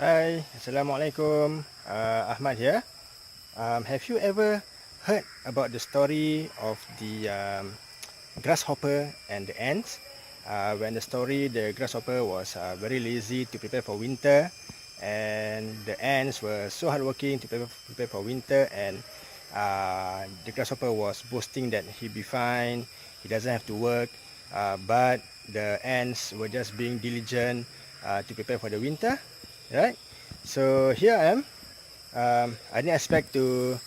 Hi, Assalamualaikum. Ahmad here. Have you ever heard about the story of the grasshopper and the ants? When the grasshopper was very lazy to prepare for winter, and the ants were so hardworking to prepare for winter, and the grasshopper was boasting that he'd be fine, he doesn't have to work, but the ants were just being diligent to prepare for the winter. Right, so here I am. I didn't expect to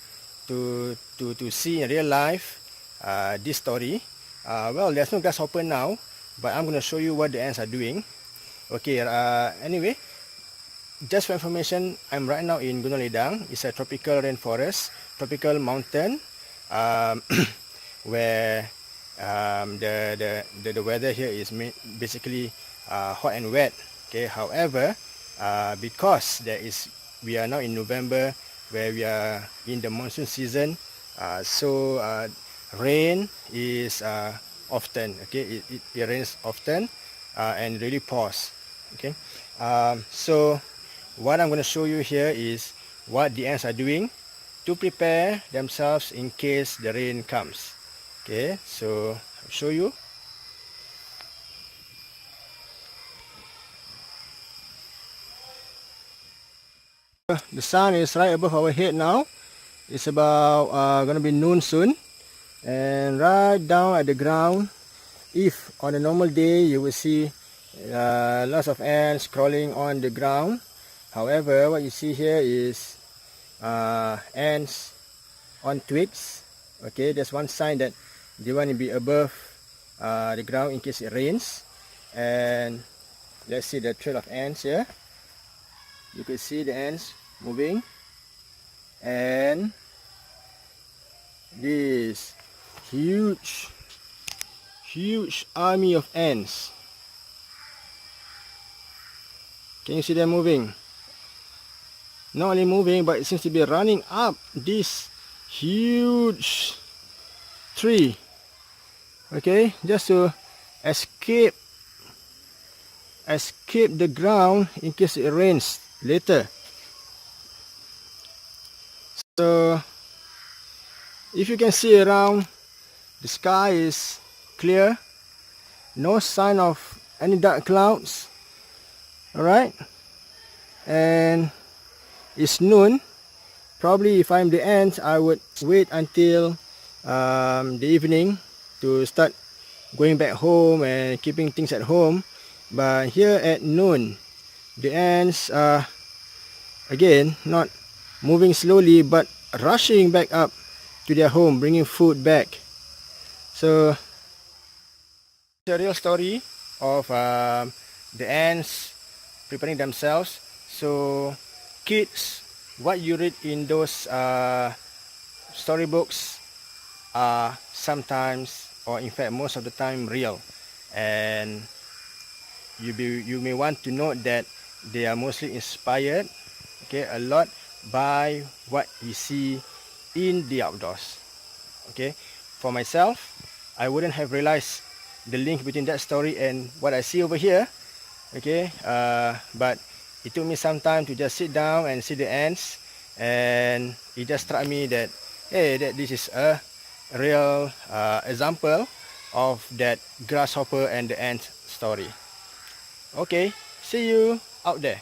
see in real life this story. Well, there's no grasshopper now, but I'm going to show you what the ants are doing. Okay. Anyway, just for information, I'm right now in Gunung Ledang. It's a tropical rainforest, tropical mountain, where the weather here is basically hot and wet. Okay. However, because we are now in November, where we are in the monsoon season, so rain is often. Okay, it rains often and really pours. Okay, so what I'm going to show you here is what the ants are doing to prepare themselves in case the rain comes. Okay, so I'll show you. The sun is right above our head now. It's about going to be noon soon. And right down at the ground, if on a normal day you will see lots of ants crawling on the ground. However, what you see here is ants on twigs. Okay, there's one sign that they want to be above the ground in case it rains. And let's see the trail of ants here. You can see the ants moving, and this huge army of ants. Can you see them moving? Not only moving, but it seems to be running up this huge tree. Okay, just to escape the ground in case it rains later. So if you can see around, the sky is clear, no sign of any dark clouds. Alright, and it's noon. Probably if I'm the ants, I would wait until the evening to start going back home and keeping things at home. But here at noon, the ants are again not moving slowly but rushing back up to their home, bringing food back. So the real story of the ants preparing themselves. So kids, what you read in those storybooks are sometimes, or in fact most of the time, real. And you may want to note that they are mostly inspired, okay, a lot by what we see in the outdoors. Okay, for myself, I wouldn't have realized the link between that story and what I see over here. Okay, but it took me some time to just sit down and see the ants, and it just struck me that, hey, that this is a real example of that grasshopper and the ant story. Okay, see you out there.